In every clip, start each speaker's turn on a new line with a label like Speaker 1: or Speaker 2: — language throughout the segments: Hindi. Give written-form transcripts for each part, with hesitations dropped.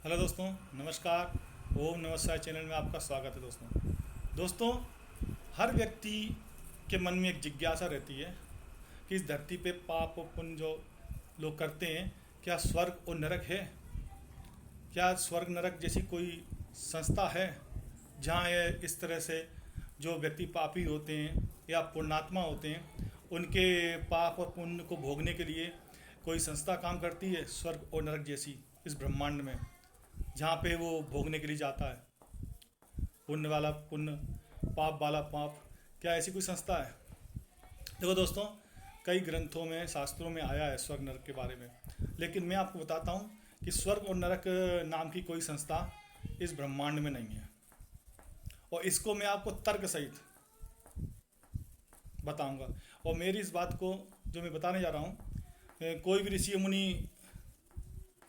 Speaker 1: हेलो दोस्तों, नमस्कार। ओम नमः शिवाय चैनल में आपका स्वागत है दोस्तों। हर व्यक्ति के मन में एक जिज्ञासा रहती है कि इस धरती पे पाप और पुण्य जो लोग करते हैं, क्या स्वर्ग और नरक है? क्या स्वर्ग नरक जैसी कोई संस्था है जहाँ ये इस तरह से जो व्यक्ति पापी होते हैं या पुण्यात्मा होते हैं, उनके पाप और पुण्य को भोगने के लिए कोई संस्था काम करती है स्वर्ग और नरक जैसी इस ब्रह्मांड में, जहाँ पे वो भोगने के लिए जाता है? पुण्य वाला पुण्य, पाप वाला पाप, क्या ऐसी कोई संस्था है? देखो दोस्तों, कई ग्रंथों में, शास्त्रों में आया है स्वर्ग नरक के बारे में, लेकिन मैं आपको बताता हूँ कि स्वर्ग और नरक नाम की कोई संस्था इस ब्रह्मांड में नहीं है। और इसको मैं आपको तर्क सहित बताऊंगा। और मेरी इस बात को जो मैं बताने जा रहा हूँ, कोई भी ऋषि मुनि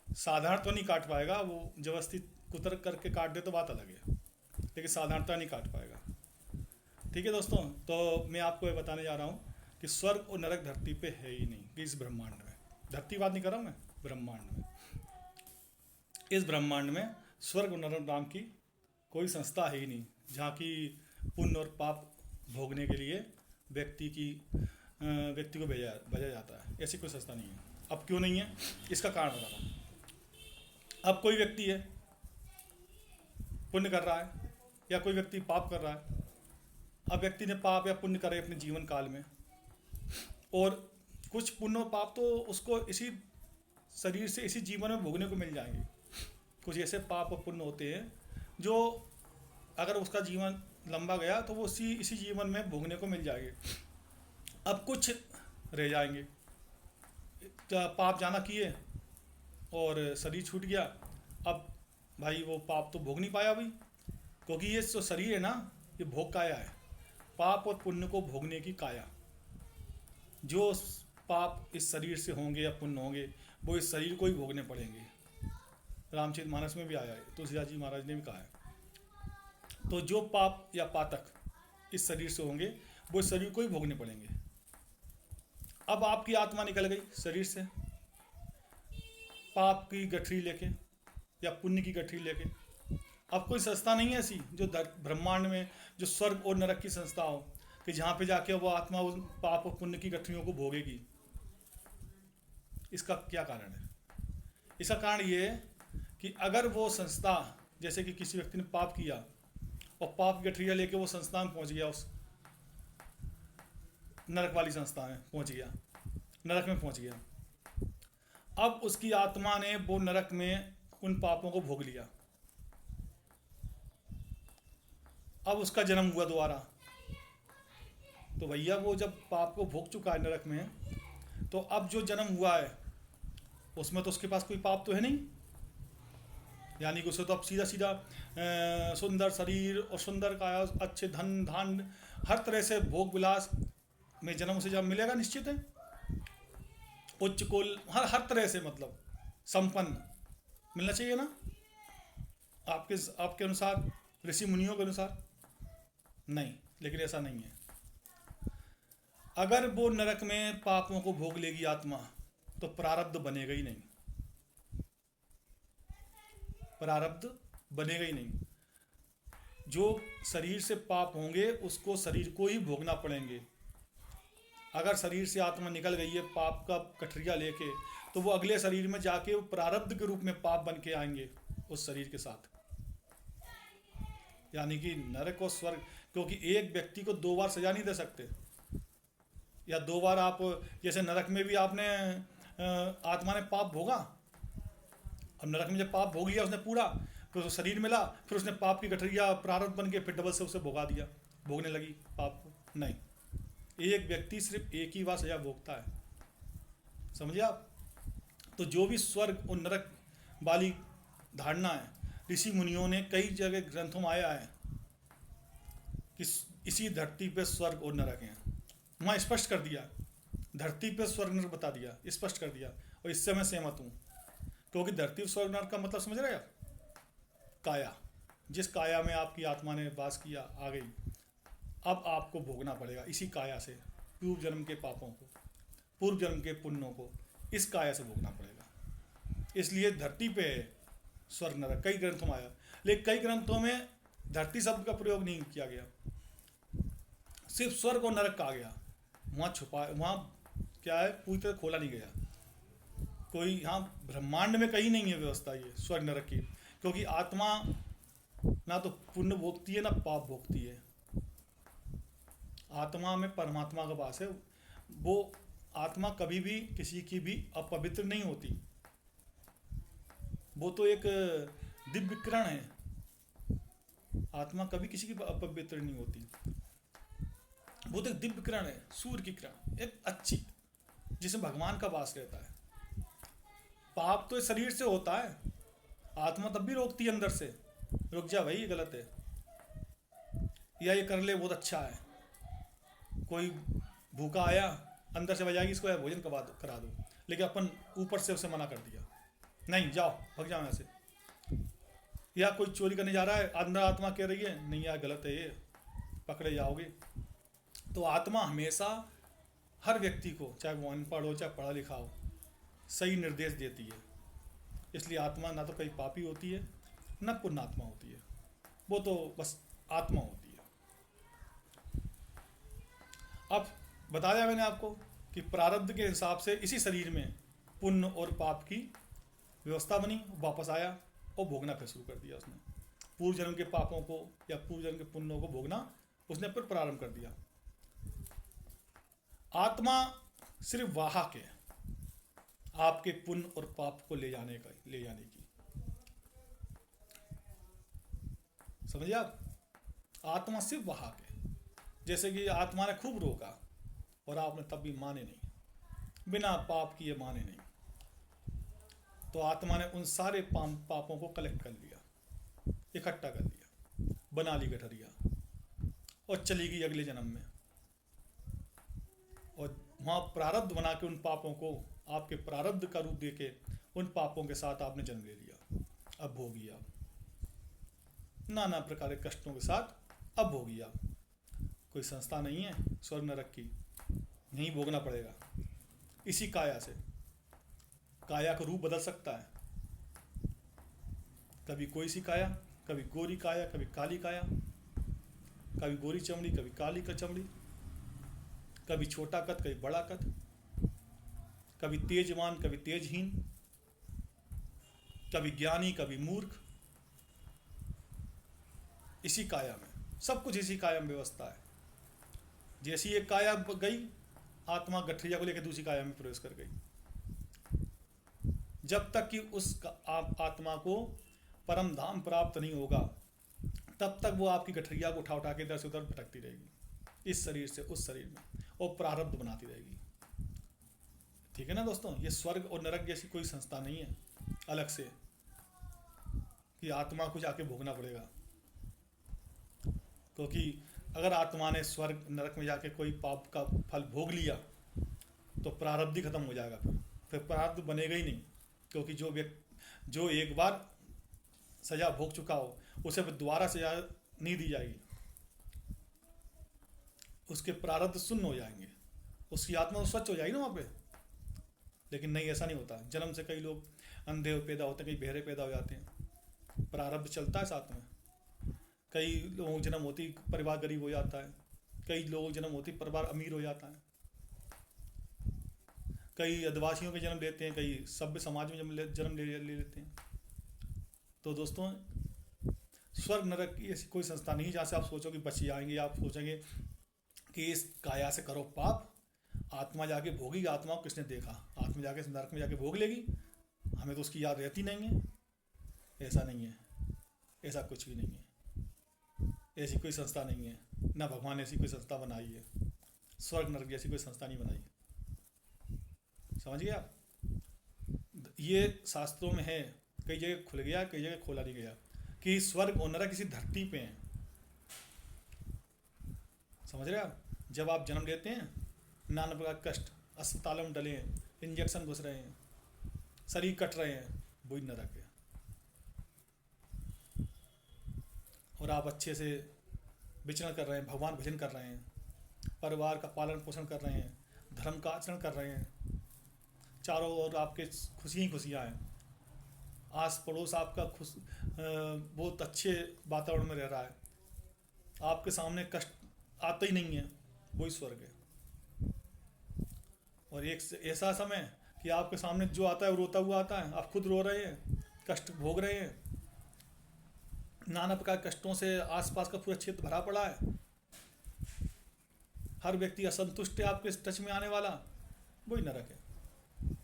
Speaker 1: साधारण तो नहीं काट पाएगा। वो जबरदस्ती कुतर्क करके काट दे तो बात अलग है, लेकिन साधारणता नहीं काट पाएगा। ठीक है दोस्तों, तो मैं आपको ये बताने जा रहा हूँ कि स्वर्ग और नरक धरती पे है ही नहीं, कि इस ब्रह्मांड में। धरती बात नहीं कर रहा हूँ मैं, ब्रह्मांड में। इस ब्रह्मांड में स्वर्ग और नरक नाम की कोई संस्था है ही नहीं, जहाँ की पुण्य और पाप भोगने के लिए व्यक्ति को भेजा जाता है। ऐसी कोई संस्था नहीं है। अब क्यों नहीं है, इसका कारण बता रहा हूँ। अब कोई व्यक्ति है, पुण्य कर रहा है या कोई व्यक्ति पाप कर रहा है। अब व्यक्ति ने पाप या पुण्य करे अपने जीवन काल में, और कुछ पुण्य और पाप तो उसको इसी शरीर से, इसी जीवन में भोगने को मिल जाएंगे। कुछ ऐसे पाप और पुण्य होते हैं जो अगर उसका जीवन लंबा गया तो वो इसी जीवन में भोगने को मिल जाएंगे। अब कुछ रह जाएंगे, पाप जाना किए और शरीर छूट गया। अब भाई वो पाप तो भोग नहीं पाया भाई, क्योंकि ये जो शरीर है ना, ये भोग काया है। पाप और पुण्य को भोगने की काया। जो पाप इस शरीर से होंगे या पुण्य होंगे, वो इस शरीर को ही भोगने पड़ेंगे। रामचरितमानस में भी आया है, तुलसीदास जी महाराज ने भी कहा है। तो जो पाप या पातक इस शरीर से होंगे, वो इस शरीर को ही भोगने पड़ेंगे। अब आपकी आत्मा निकल गई शरीर से, पाप की गठरी लेके या पुण्य की गठरी लेके। अब कोई संस्था नहीं है ऐसी जो ब्रह्मांड में, जो स्वर्ग और नरक की संस्था हो, कि जहाँ पे जाके वो आत्मा उस पाप और पुण्य की गठरियों को भोगेगी। इसका क्या कारण है? इसका कारण ये है कि अगर वो संस्था, जैसे कि किसी व्यक्ति ने पाप किया और पाप की गठरिया लेके वो संस्था में पहुँच गया, उस नरक वाली संस्था में पहुँच गया, नरक में पहुँच गया। अब उसकी आत्मा ने वो नरक में उन पापों को भोग लिया। अब उसका जन्म हुआ दोबारा, तो भैया वो जब पाप को भोग चुका है नरक में, तो अब जो जन्म हुआ है उसमें तो उसके पास कोई पाप तो है नहीं। यानी कि उसे तो अब सीधा सीधा सुंदर शरीर और सुंदर काया, अच्छे धन धान, हर तरह से भोग विलास में जन्म उसे जब मिलेगा, निश्चित है। उच्च कुल, हर तरह से, मतलब संपन्न मिलना चाहिए ना, आपके अनुसार, ऋषि मुनियों के अनुसार। नहीं, लेकिन ऐसा नहीं है। अगर वो नरक में पापों को भोग लेगी आत्मा, तो प्रारब्ध बनेगा ही नहीं। प्रारब्ध बनेगा ही नहीं। जो शरीर से पाप होंगे उसको शरीर को ही भोगना पड़ेंगे। अगर शरीर से आत्मा निकल गई है पाप का कठरिया लेके, तो वो अगले शरीर में जाके वो प्रारब्ध के रूप में पाप बन के आएंगे उस शरीर के साथ। यानी कि नरक और स्वर्ग, क्योंकि एक व्यक्ति को दो बार सजा नहीं दे सकते, या दो बार आप, जैसे नरक में भी आपने आत्मा ने पाप भोगा। अब नरक में जब पाप भोग लिया उसने पूरा, फिर उसको शरीर मिला, फिर उसने पाप की गठरिया प्रारब्ध बन के फिर डबल से उसे भोगा दिया, भोगने लगी पाप को। नहीं, एक व्यक्ति सिर्फ एक ही बार सजा भोगता है। समझे आप? तो जो भी स्वर्ग और नरक वाली धारणा है, ऋषि मुनियों ने कई जगह ग्रंथों में आया है कि इसी धरती पे स्वर्ग और नरक हैं। वहाँ स्पष्ट कर दिया, धरती पे स्वर्ग नरक बता दिया, स्पष्ट कर दिया। और इससे मैं सहमत हूँ, क्योंकि धरती पर स्वर्ग नरक का मतलब समझ रहे आप? काया, जिस काया में आपकी आत्मा ने वास किया, आ गई, अब आपको भोगना पड़ेगा इसी काया से पूर्व जन्म के पापों को, पूर्व जन्म के पुण्यों को, इस काया से भोगना पड़ेगा। इसलिए धरती पे स्वर्ग नरक कई ग्रंथों में आया, लेकिन कई ग्रंथों में धरती शब्द का प्रयोग नहीं किया गया, सिर्फ स्वर्ग और नरक कहा गया। वहाँ छुपा, वहाँ क्या है, पूरी तरह खोला नहीं गया। कोई यहाँ ब्रह्मांड में कहीं नहीं है व्यवस्था ये स्वर्ग नरक की, क्योंकि आत्मा ना तो पुण्य भोगती है ना पाप भोगती है। आत्मा में परमात्मा का वास है। वो आत्मा कभी भी किसी की भी अपवित्र नहीं होती। वो तो एक दिव्य किरण है। आत्मा कभी किसी की अपवित्र नहीं होती। वो तो एक दिव्य किरण है, सूर्य की किरण, एक अच्छी, जिसमें भगवान का वास रहता है। पाप तो शरीर से होता है, आत्मा तब भी रोकती है अंदर से, रुक जा भाई ये गलत है, या ये कर ले बहुत अच्छा है। कोई भूखा आया, अंदर से बजाएगी इसको भोजन करा दो, लेकिन अपन ऊपर से उसे मना कर दिया, नहीं जाओ भाग जाओ यहाँ से। या कोई चोरी करने जा रहा है, अंदर आत्मा कह रही है नहीं यार गलत है ये, पकड़े जाओगे। तो आत्मा हमेशा हर व्यक्ति को, चाहे वो अनपढ़ हो चाहे पढ़ा लिखा हो, सही निर्देश देती है। इसलिए आत्मा ना तो कहीं पापी होती है ना पुण्यात्मा होती है, वो तो बस आत्मा होती है। अब बताया मैंने आपको कि प्रारब्ध के हिसाब से इसी शरीर में पुण्य और पाप की व्यवस्था बनी, वापस आया और भोगना फिर शुरू कर दिया उसने। पूर्व जन्म के पापों को या पूर्व जन्म के पुण्यों को भोगना उसने फिर प्रारंभ कर दिया। आत्मा सिर्फ वाहक है आपके पुण्य और पाप को ले जाने की। समझिए आप, आत्मा सिर्फ वाहक है। जैसे कि आत्मा ने खूब रोका और आपने तब भी माने नहीं, बिना पाप किए माने नहीं, तो आत्मा ने उन सारे पापों को कलेक्ट कर लिया, इकट्ठा कर लिया, बना ली गठरिया और चली गई अगले जन्म में। और वहाँ प्रारब्ध बना के उन पापों को आपके प्रारब्ध का रूप देके उन पापों के साथ आपने जन्म ले लिया। अब भोगिए आप नाना प्रकार के कष्टों के साथ, अब भोगिए आप। कोई संस्था नहीं है स्वर्ग नरक की, नहीं भोगना पड़ेगा। इसी काया से, काया का रूप बदल सकता है, कभी कोई सी काया, कभी गोरी काया, कभी काली काया, कभी गोरी चमड़ी, कभी काली का चमड़ी, कभी छोटा कद, कभी बड़ा कद, कभी तेजवान, कभी तेजहीन, कभी ज्ञानी, कभी मूर्ख। इसी काया में सब कुछ, इसी काया में व्यवस्था है। जैसी एक काया गई, आत्मा गठरिया को लेकर दूसरी काया में प्रवेश कर गई। जब तक कि उस आत्मा को परम धाम प्राप्त नहीं होगा, तब तक वो आपकी गठरिया को उठा उठा के इधर से उधर भटकती रहेगी, इस शरीर से उस शरीर में, और प्रारब्ध बनाती रहेगी। ठीक है ना दोस्तों, ये स्वर्ग और नरक जैसी कोई संस्था नहीं है अलग से कि आत्मा को जाके भोगना पड़ेगा। क्योंकि अगर आत्मा ने स्वर्ग नरक में जाके कोई पाप का फल भोग लिया तो प्रारब्ध ही खत्म हो जाएगा, फिर प्रारब्ध बनेगा ही नहीं। क्योंकि जो एक बार सजा भोग चुका हो उसे फिर दोबारा सजा नहीं दी जाएगी, उसके प्रारब्ध शून्य हो जाएंगे, उसकी आत्मा तो स्वच्छ हो जाएगी ना वहाँ पे। लेकिन नहीं, ऐसा नहीं होता। जन्म से कई लोग अंधे पैदा होते हैं, कई बहरे पैदा हो जाते हैं, प्रारब्ध चलता है साथ में। कई लोगों जन्म होती परिवार गरीब हो जाता है, कई लोगों जन्म होती परिवार अमीर हो जाता है, कई आदिवासियों के जन्म लेते हैं, कई सभ्य समाज में जन्म ले लेते हैं। तो दोस्तों, स्वर्ग नरक की ऐसी कोई संस्था नहीं जहाँ से आप सोचो कि बच जाएंगे। आप सोचेंगे कि इस काया से करो पाप, आत्मा जाके भोगी। आत्मा को किसने देखा? आत्मा जाके नरक में जाके भोग लेगी, हमें तो उसकी याद रहती नहीं है। ऐसा नहीं है, ऐसा कुछ भी नहीं है, ऐसी कोई संस्था नहीं है, ना भगवान ने ऐसी कोई संस्था बनाई है। स्वर्ग नरक जैसी कोई संस्था नहीं बनाई है। समझ गए आप? ये शास्त्रों में है, कई जगह खुल गया, कई जगह खोला नहीं गया कि स्वर्ग और नरक किसी धरती पे हैं। समझ रहे आप? जब आप जन्म लेते हैं, नाना प्रकार कष्ट, अस्पतालों में डले हैं, इंजेक्शन घुस रहे हैं, शरीर कट रहे हैं, वही नरक है। और आप अच्छे से विचरण कर रहे हैं, भगवान भजन कर रहे हैं, परिवार का पालन पोषण कर रहे हैं, धर्म का आचरण कर रहे हैं, चारों ओर आपके खुशी ही खुशियाँ हैं, आस पड़ोस आपका खुश बहुत अच्छे वातावरण में रह रहा है, आपके सामने कष्ट आता ही नहीं है, वही स्वर्ग है। और एक ऐसा समय कि आपके सामने जो आता है वो रोता हुआ आता है, आप खुद रो रहे हैं, कष्ट भोग रहे हैं, नाना प्रकार के कष्टों से आसपास का पूरा क्षेत्र भरा पड़ा है, हर व्यक्ति असंतुष्ट है आपके टच में आने वाला, वही नरक है।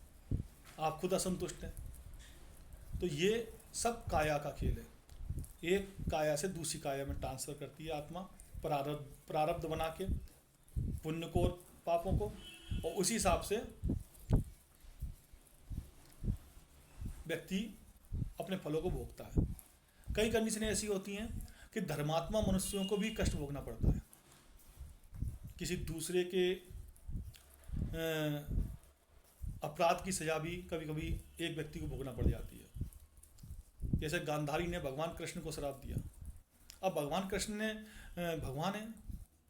Speaker 1: आप खुद असंतुष्ट हैं। तो ये सब काया का खेल है। एक काया से दूसरी काया में ट्रांसफर करती है आत्मा, प्रारब्ध बना के पुण्य को और पापों को, और उसी हिसाब से व्यक्ति अपने फलों को भोगता है। कई कंडीशनें ऐसी होती हैं कि धर्मात्मा मनुष्यों को भी कष्ट भोगना पड़ता है, किसी दूसरे के अपराध की सजा भी कभी कभी एक व्यक्ति को भोगना पड़ जाती है। जैसे गांधारी ने भगवान कृष्ण को श्राप दिया। अब भगवान कृष्ण ने भगवान है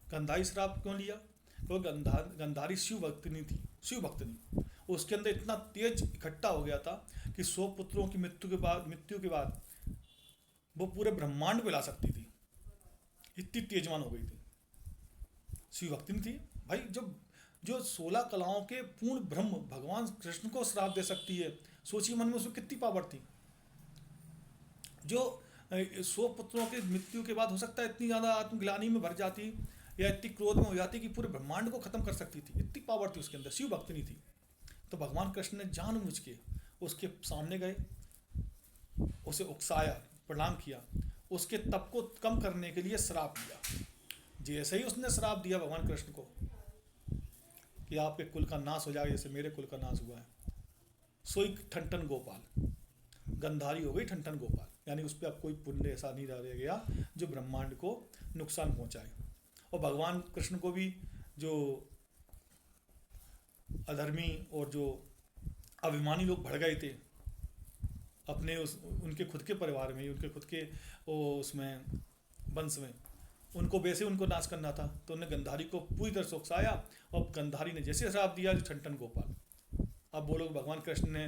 Speaker 1: गंधारी श्राप क्यों लिया? क्योंकि गंधारी शिव भक्तनी थी, शिव भक्तनी। उसके अंदर इतना तेज इकट्ठा हो गया था कि 100 पुत्रों की मृत्यु के बाद वो पूरे ब्रह्मांड को ला सकती थी, इतनी तेजवान हो गई थी, शिव भक्तिनी थी भाई। जो 16 कलाओं के पूर्ण ब्रह्म भगवान कृष्ण को श्राप दे सकती है, सोचिए मन में उसमें कितनी पावर थी। जो 100 पुत्रों की मृत्यु के बाद हो सकता है इतनी ज़्यादा आत्मग्लानि में भर जाती या इतनी क्रोध में हो जाती कि पूरे ब्रह्मांड को खत्म कर सकती थी, इतनी पावर थी उसके अंदर, शिव भक्तिनी थी। तो भगवान कृष्ण ने जानबूझ के उसके सामने गए, उसे उकसाया, प्रणाम किया, उसके तप को कम करने के लिए श्राप दिया। जैसे ही उसने श्राप दिया भगवान कृष्ण को कि आपके कुल का नाश हो जाएगा जैसे मेरे कुल का नाश हुआ है, सोई ठनठन गोपाल, गंधारी हो गई ठनठन गोपाल, यानी उस पर अब कोई पुण्य ऐसा नहीं रह गया जो ब्रह्मांड को नुकसान पहुंचाए। और भगवान कृष्ण को भी जो अधर्मी और जो अभिमानी लोग भड़ गए थे अपने उनके खुद के परिवार में, उनके खुद के उसमें वंश में, उनको वैसे उनको नाश करना था, तो उन्होंने गंधारी को पूरी तरह से उकसाया और गंधारी ने जैसे श्राप दिया जो ठनठन गोपाल। अब बोलो भगवान कृष्ण ने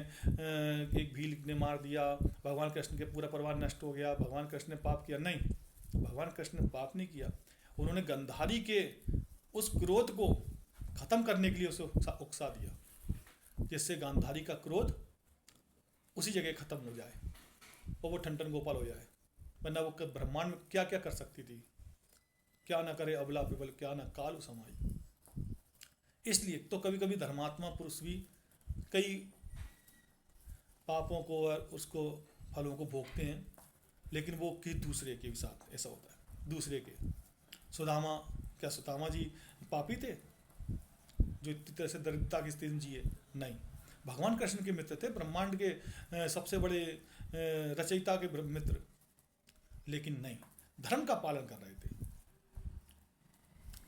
Speaker 1: एक भील ने मार दिया, भगवान कृष्ण के पूरा परिवार नष्ट हो गया, भगवान कृष्ण ने पाप किया? नहीं, भगवान कृष्ण ने पाप नहीं किया। उन्होंने गंधारी के उस क्रोध को खत्म करने के लिए उसे उकसा दिया, जिससे गांधारी का क्रोध उसी जगह खत्म हो जाए और वो ठनठन गोपाल हो जाए। वरना वो ब्रह्मांड में क्या क्या कर सकती थी, क्या ना करे अबला पिबल, क्या ना काल समाई। इसलिए तो कभी कभी धर्मात्मा पुरुष भी कई पापों को और उसको फलों को भोगते हैं, लेकिन वो कि दूसरे के भी साथ ऐसा होता है, दूसरे के। सुदामा, क्या सुदामा जी पापी थे जो इतनी तरह से दरिद्रता की स्थिति में जिए? नहीं, भगवान कृष्ण के मित्र थे, ब्रह्मांड के सबसे बड़े रचयिता के मित्र, लेकिन नहीं, धर्म का पालन कर रहे थे।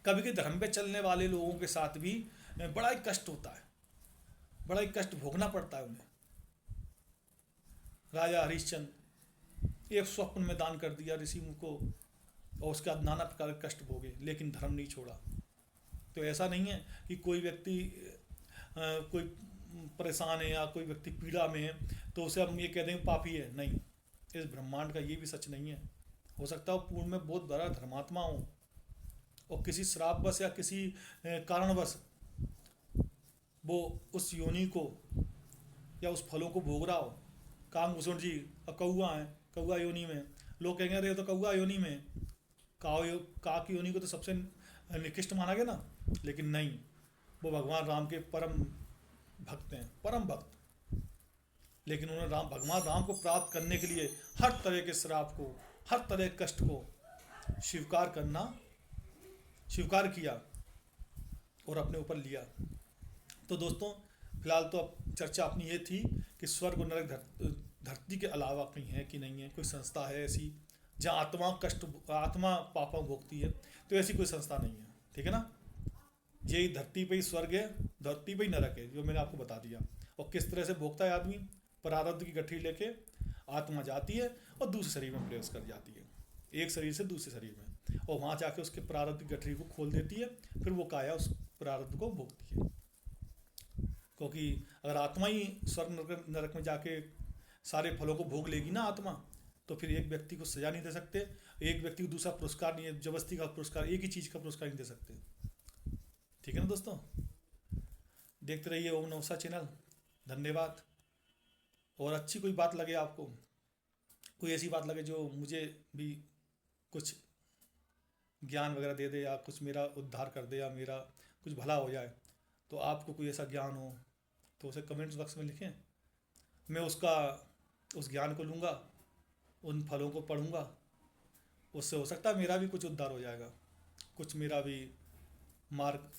Speaker 1: कभी कभी धर्म पे चलने वाले लोगों के साथ भी बड़ा ही कष्ट होता है, बड़ा ही कष्ट भोगना पड़ता है उन्हें। राजा हरिश्चंद्र एक स्वप्न में दान कर दिया ऋषि को और उसके बाद नाना प्रकार के कष्ट भोगे, लेकिन धर्म नहीं छोड़ा। तो ऐसा नहीं है कि कोई व्यक्ति कोई परेशान है या कोई व्यक्ति पीड़ा में है तो उसे हम ये कह देंगे पापी है। नहीं, इस ब्रह्मांड का ये भी सच नहीं है। हो सकता है वो पूर्ण में बहुत बड़ा धर्मात्मा हो और किसी श्रापवश या किसी कारणवश वो उस योनि को या उस फलों को भोग रहा हो। कामभूषण जी कौआ है, कौआ योनि में, लोग कहेंगे अरे तो कौआ योनि में, का की योनि को तो सबसे निकृष्ट माना गया ना, लेकिन नहीं, वो भगवान राम के परम भक्त हैं, परम भक्त। लेकिन उन्होंने भगवान राम को प्राप्त करने के लिए हर तरह के श्राप को, हर तरह के कष्ट को स्वीकार किया और अपने ऊपर लिया। तो दोस्तों फिलहाल तो अब चर्चा अपनी ये थी कि स्वर्ग और नरक धरती के अलावा कहीं है कि नहीं है, कोई संस्था है ऐसी जहाँ आत्मा पापों भोगती है? तो ऐसी कोई संस्था नहीं है, ठीक है ना। यही धरती पे ही स्वर्ग है, धरती पे ही नरक है, जो मैंने आपको बता दिया। और किस तरह से भोगता है आदमी? प्रारब्ध की गठरी लेके आत्मा जाती है और दूसरे शरीर में प्रवेश कर जाती है, एक शरीर से दूसरे शरीर में, और वहाँ जाके उसके प्रारब्ध की गठरी को खोल देती है, फिर वो काया उस प्रारब्ध को भोगती है। क्योंकि अगर आत्मा ही स्वर्ग नरक में जाके सारे फलों को भोग लेगी ना आत्मा, तो फिर एक व्यक्ति को सजा नहीं दे सकते, एक व्यक्ति को दूसरा पुरस्कार नहीं है, जबरदस्ती का पुरस्कार, एक ही चीज़ का पुरस्कार नहीं दे सकते। ठीक है ना दोस्तों, देखते रहिए ओम नवसा चैनल। धन्यवाद। और अच्छी कोई बात लगे आपको, कोई ऐसी बात लगे जो मुझे भी कुछ ज्ञान वगैरह दे दे, या कुछ मेरा उद्धार कर दे, या मेरा कुछ भला हो जाए, तो आपको कोई ऐसा ज्ञान हो तो उसे कमेंट्स बॉक्स में लिखें। मैं उस ज्ञान को लूँगा, उन फलों को पढ़ूँगा, उससे हो सकता है मेरा भी कुछ उद्धार हो जाएगा, कुछ मेरा भी मार्ग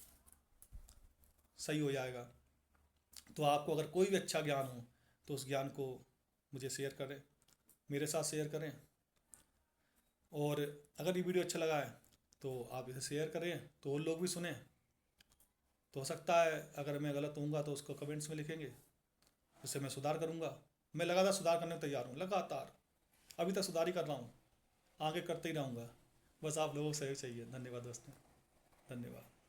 Speaker 1: सही हो जाएगा। तो आपको अगर कोई भी अच्छा ज्ञान हो तो उस ज्ञान को मुझे शेयर करें, मेरे साथ शेयर करें। और अगर ये वीडियो अच्छा लगा है तो आप इसे शेयर करें तो और लोग भी सुनें। तो हो सकता है अगर मैं गलत होऊंगा तो उसको कमेंट्स में लिखेंगे, जिससे मैं सुधार करूंगा। मैं लगातार सुधार करने को तैयार हूँ, लगातार अभी तक सुधार ही कर रहा हूँ, आगे करते ही रहूँगा। बस आप लोगों को सहयोग चाहिए। धन्यवाद दोस्तों, धन्यवाद।